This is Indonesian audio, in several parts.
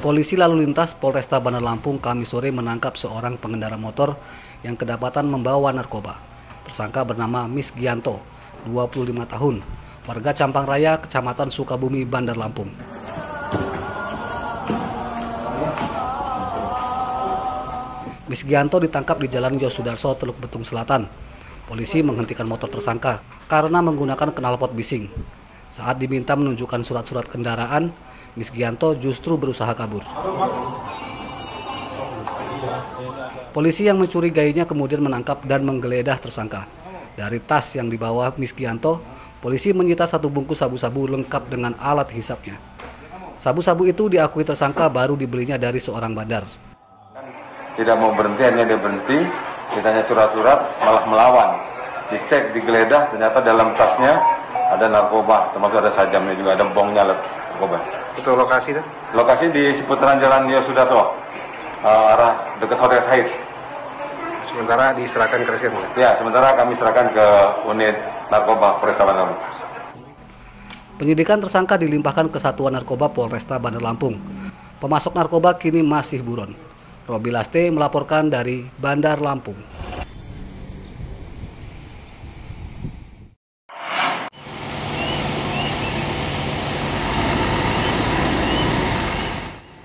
Polisi lalu lintas Polresta Bandar Lampung Kamis sore menangkap seorang pengendara motor yang kedapatan membawa narkoba. Tersangka bernama Misgianto, 25 tahun, warga Campang Raya, Kecamatan Sukabumi, Bandar Lampung. Misgianto ditangkap di Jalan Yosudarso, Teluk Betung Selatan. Polisi menghentikan motor tersangka karena menggunakan knalpot bising. Saat diminta menunjukkan surat-surat kendaraan, Misgianto justru berusaha kabur. Polisi yang mencurigainya kemudian menangkap dan menggeledah tersangka. Dari tas yang dibawa Misgianto, polisi menyita 1 bungkus sabu-sabu lengkap dengan alat hisapnya. Sabu-sabu itu diakui tersangka baru dibelinya dari seorang bandar. Tidak mau berhenti, hanya dia berhenti, ditanya surat-surat, malah melawan. Dicek, digeledah, ternyata dalam tasnya ada narkoba, termasuk ada sajamnya juga, ada bongnya narkoba. Itu lokasi tuh? Lokasi di seputaran Jalan Yosudarso, arah dekat Hotel Said. Sementara diserahkan ke Reskrim? Ya, sementara kami serahkan ke unit narkoba Polresta Bandar Lampung. Penyidikan tersangka dilimpahkan ke Satuan Narkoba Polresta Bandar Lampung. Pemasok narkoba kini masih buron. Robi Laste melaporkan dari Bandar Lampung.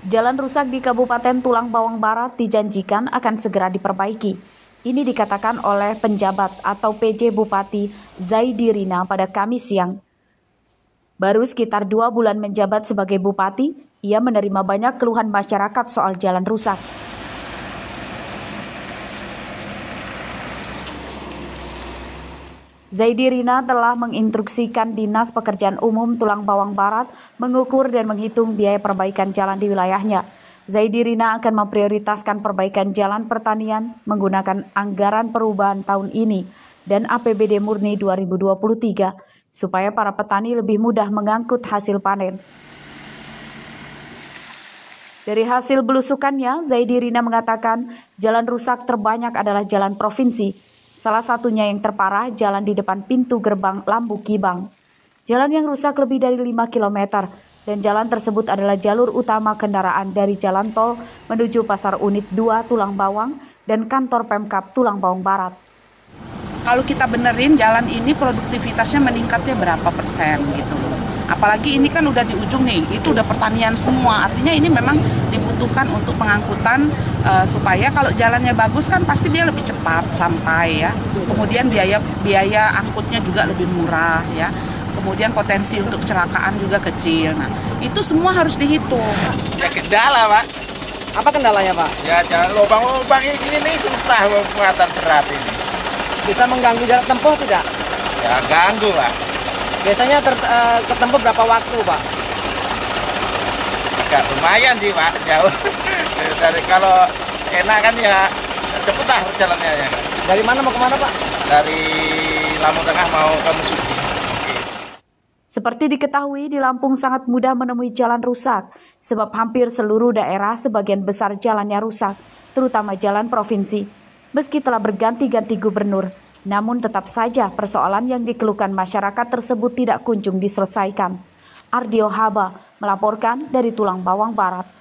Jalan rusak di Kabupaten Tulang Bawang Barat dijanjikan akan segera diperbaiki. Ini dikatakan oleh penjabat atau PJ Bupati Zaidi Rina pada Kamis siang. Baru sekitar 2 bulan menjabat sebagai bupati, ia menerima banyak keluhan masyarakat soal jalan rusak. Zaidi Rina telah menginstruksikan Dinas Pekerjaan Umum Tulang Bawang Barat mengukur dan menghitung biaya perbaikan jalan di wilayahnya. Zaidi Rina akan memprioritaskan perbaikan jalan pertanian menggunakan anggaran perubahan tahun ini dan APBD murni 2023 supaya para petani lebih mudah mengangkut hasil panen. Dari hasil belusukannya, Zaidi Rina mengatakan jalan rusak terbanyak adalah jalan provinsi. Salah satunya yang terparah jalan di depan pintu gerbang Lambu Kibang. Jalan yang rusak lebih dari 5 km dan jalan tersebut adalah jalur utama kendaraan dari jalan tol menuju Pasar Unit 2 Tulang Bawang dan kantor Pemkab Tulang Bawang Barat. Kalau kita benerin jalan ini produktivitasnya meningkatnya berapa persen gitu. Apalagi ini kan udah di ujung nih, itu udah pertanian semua. Artinya ini memang dibutuhkan untuk pengangkutan supaya kalau jalannya bagus kan pasti dia lebih cepat sampai ya. Kemudian biaya angkutnya juga lebih murah ya. Kemudian potensi untuk kecelakaan juga kecil. Nah, itu semua harus dihitung. Ya kendala, Pak. Apa kendalanya, Pak? Ya lubang-lubang ini susah muatan berat ini. Bisa mengganggu jarak tempuh tidak? Ya ganggu, Pak. Biasanya ketempuh berapa waktu, Pak? Agak lumayan sih, Pak, jauh. Dari kalau enak kan ya cepet lah perjalanannya. Dari mana mau kemana, Pak? Dari Lampung Tengah mau ke Mesuji. Seperti diketahui, di Lampung sangat mudah menemui jalan rusak, sebab hampir seluruh daerah sebagian besar jalannya rusak, terutama jalan provinsi. Meski telah berganti-ganti gubernur, namun tetap saja persoalan yang dikeluhkan masyarakat tersebut tidak kunjung diselesaikan. Ardio Haba melaporkan dari Tulang Bawang Barat.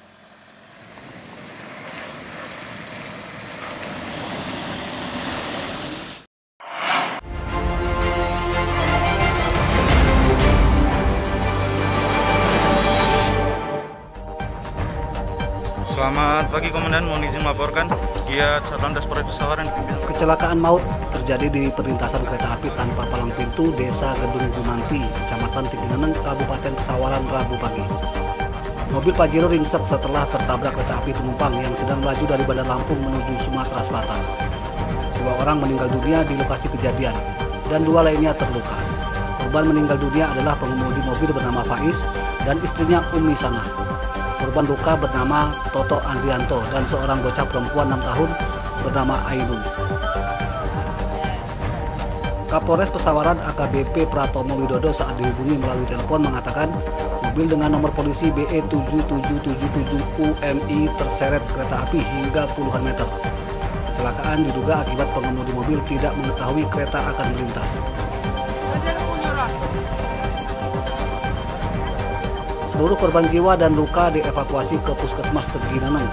Selamat pagi Komandan, mohon izin melaporkan Giat Satlantas Polres Pesawaran. Kecelakaan maut terjadi di perlintasan kereta api tanpa palang pintu Desa Gedung Gumanti, Kecamatan Tinggineneng, Kabupaten Pesawaran, Rabu pagi. Mobil Pajero ringsek setelah tertabrak kereta api penumpang yang sedang melaju dari Bandar Lampung menuju Sumatera Selatan. 2 orang meninggal dunia di lokasi kejadian dan 2 lainnya terluka. Korban meninggal dunia adalah pengemudi mobil bernama Faiz dan istrinya Umi Sana. Korban luka bernama Toto Andrianto dan seorang bocah perempuan 6 tahun bernama Ainun. Kapolres Pesawaran AKBP Pratomo Widodo saat dihubungi melalui telepon mengatakan mobil dengan nomor polisi BE 7777 UMI terseret kereta api hingga puluhan meter. Kecelakaan diduga akibat pengemudi mobil tidak mengetahui kereta akan melintas. Seluruh korban jiwa dan luka dievakuasi ke Puskesmas Tegineneng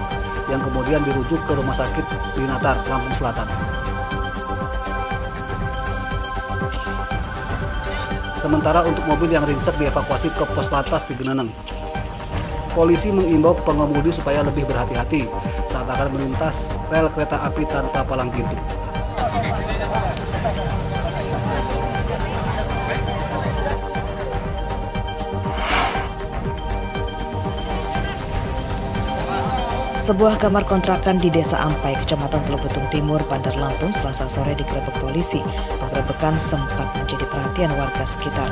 yang kemudian dirujuk ke Rumah Sakit Binatar, Lampung Selatan. Sementara untuk mobil yang ringsek dievakuasi ke Pos Lantas Tegineneng. Polisi mengimbau pengemudi supaya lebih berhati-hati saat akan melintas rel kereta api tanpa palang pintu. Sebuah kamar kontrakan di Desa Ampai, Kecamatan Teluk Betung Timur, Bandar Lampung, Selasa sore digerebek polisi. Penggerebekan sempat menjadi perhatian warga sekitar.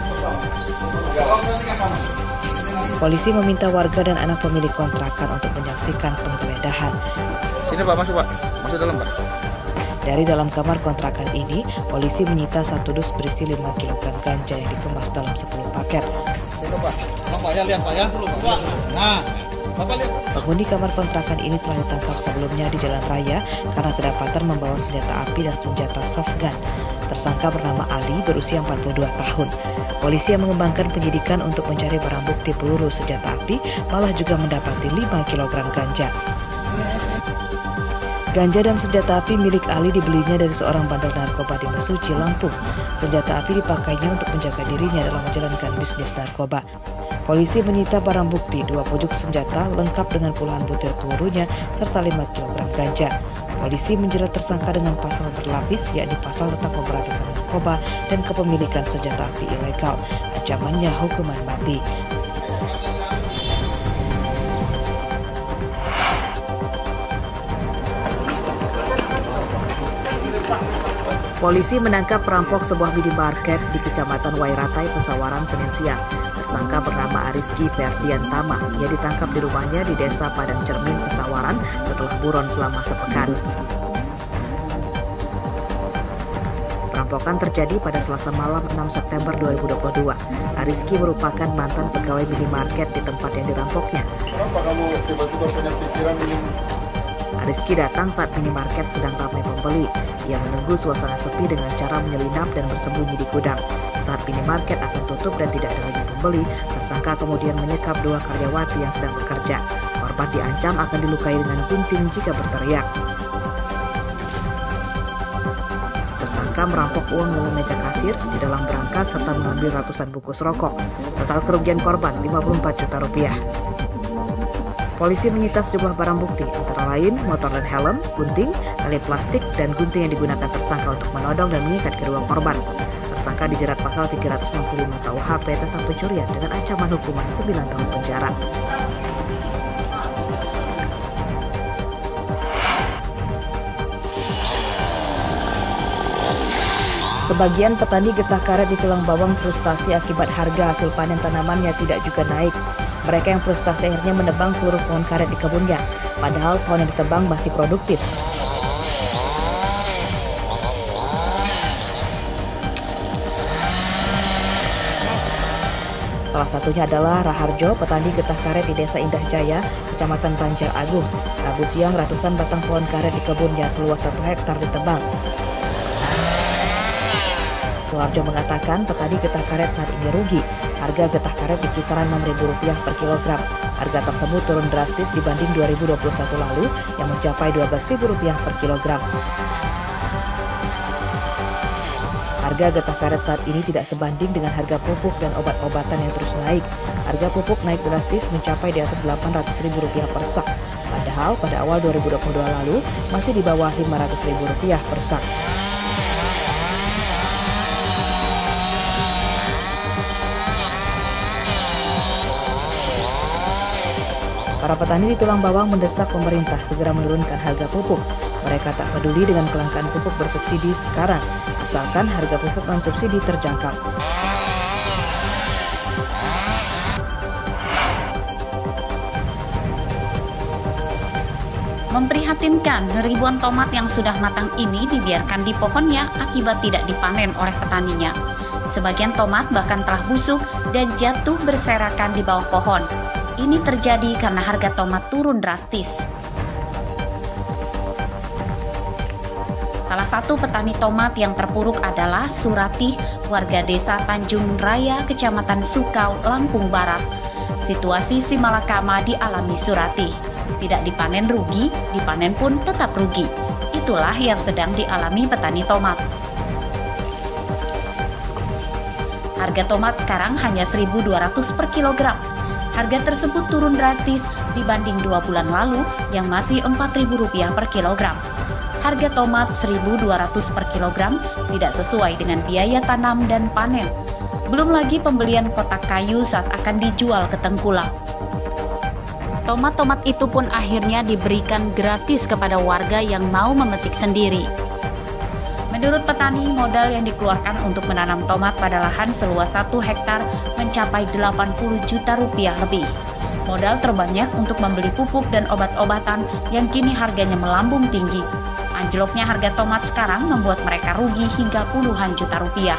Polisi meminta warga dan anak pemilik kontrakan untuk menyaksikan penggeledahan. Sini Pak, masuk Pak. Masuk dalam Pak. Dari dalam kamar kontrakan ini, polisi menyita 1 dus berisi 5 kg ganja yang dikemas dalam 10 paket. Sini Pak. Pak ya, lihat Pak ya. Nah. Penghuni kamar kontrakan ini telah ditangkap sebelumnya di jalan raya karena kedapatan membawa senjata api dan senjata soft gun. Tersangka bernama Ali, berusia 42 tahun. Polisi yang mengembangkan penyidikan untuk mencari barang bukti peluru senjata api malah juga mendapati 5 kg ganja. Ganja dan senjata api milik Ali dibelinya dari seorang bandar narkoba di Mesuji, Lampung. Senjata api dipakainya untuk menjaga dirinya dalam menjalankan bisnis narkoba. Polisi menyita barang bukti 2 pucuk senjata lengkap dengan puluhan butir pelurunya serta 5 kg ganja. Polisi menjerat tersangka dengan pasal berlapis, yakni pasal tentang pemberantasan narkoba dan kepemilikan senjata api ilegal. Ancamannya hukuman mati. Polisi menangkap perampok sebuah minimarket di Kecamatan Wairatai, Pesawaran, Senin siang. Tersangka bernama Ariski Ferdian Tama. Ia ditangkap di rumahnya di Desa Padang Cermin, Pesawaran setelah buron selama sepekan. Perampokan terjadi pada Selasa malam 6 September 2022. Ariski merupakan mantan pegawai minimarket di tempat yang dirampoknya. Kenapa kamu tiba-tiba punya pikiran ini? Ariski datang saat minimarket sedang ramai pembeli. Ia menunggu suasana sepi dengan cara menyelinap dan bersembunyi di gudang. Saat minimarket akan tutup dan tidak ada lagi pembeli, tersangka kemudian menyekap 2 karyawati yang sedang bekerja. Korban diancam akan dilukai dengan gunting jika berteriak. Tersangka merampok uang dalam meja kasir di dalam berangkas serta mengambil ratusan bungkus rokok. Total kerugian korban 54 juta rupiah. Polisi menyita sejumlah barang bukti, antara lain motor dan helm, gunting, tali plastik, dan gunting yang digunakan tersangka untuk menodong dan mengikat kedua korban. Tersangka dijerat pasal 365 KUHP tentang pencurian dengan ancaman hukuman 9 tahun penjara. Sebagian petani getah karet di Tulang Bawang frustasi akibat harga hasil panen tanamannya tidak juga naik. Mereka yang frustasi akhirnya menebang seluruh pohon karet di kebunnya, padahal pohon yang ditebang masih produktif. Salah satunya adalah Raharjo, petani getah karet di Desa Indah Jaya, Kecamatan Banjar Agung. Rabu siang ratusan batang pohon karet di kebunnya seluas 1 hektar ditebang. Suharjo mengatakan petani getah karet saat ini rugi. Harga getah karet di kisaran Rp6.000 per kilogram. Harga tersebut turun drastis dibanding 2021 lalu yang mencapai Rp12.000 per kilogram. Harga getah karet saat ini tidak sebanding dengan harga pupuk dan obat-obatan yang terus naik. Harga pupuk naik drastis mencapai di atas Rp800.000 per sak. Padahal pada awal 2022 lalu masih di bawah Rp500.000 per sak. Para petani di Tulang Bawang mendesak pemerintah segera menurunkan harga pupuk. Mereka tak peduli dengan kelangkaan pupuk bersubsidi sekarang, asalkan harga pupuk non-subsidi terjangkau. Memprihatinkan, ribuan tomat yang sudah matang ini dibiarkan di pohonnya akibat tidak dipanen oleh petaninya. Sebagian tomat bahkan telah busuk dan jatuh berserakan di bawah pohon. Ini terjadi karena harga tomat turun drastis. Salah satu petani tomat yang terpuruk adalah Surati, warga Desa Tanjung Raya, Kecamatan Sukau, Lampung Barat. Situasi si malakama dialami Surati. Tidak dipanen rugi, dipanen pun tetap rugi. Itulah yang sedang dialami petani tomat. Harga tomat sekarang hanya 1.200 per kilogram. Harga tersebut turun drastis dibanding 2 bulan lalu yang masih Rp4.000 per kilogram. Harga tomat 1.200 per kilogram tidak sesuai dengan biaya tanam dan panen. Belum lagi pembelian kotak kayu saat akan dijual ke tengkulak. Tomat-tomat itu pun akhirnya diberikan gratis kepada warga yang mau memetik sendiri. Menurut petani, modal yang dikeluarkan untuk menanam tomat pada lahan seluas 1 hektar mencapai Rp80 juta lebih. Modal terbanyak untuk membeli pupuk dan obat-obatan yang kini harganya melambung tinggi. Anjloknya harga tomat sekarang membuat mereka rugi hingga puluhan juta rupiah.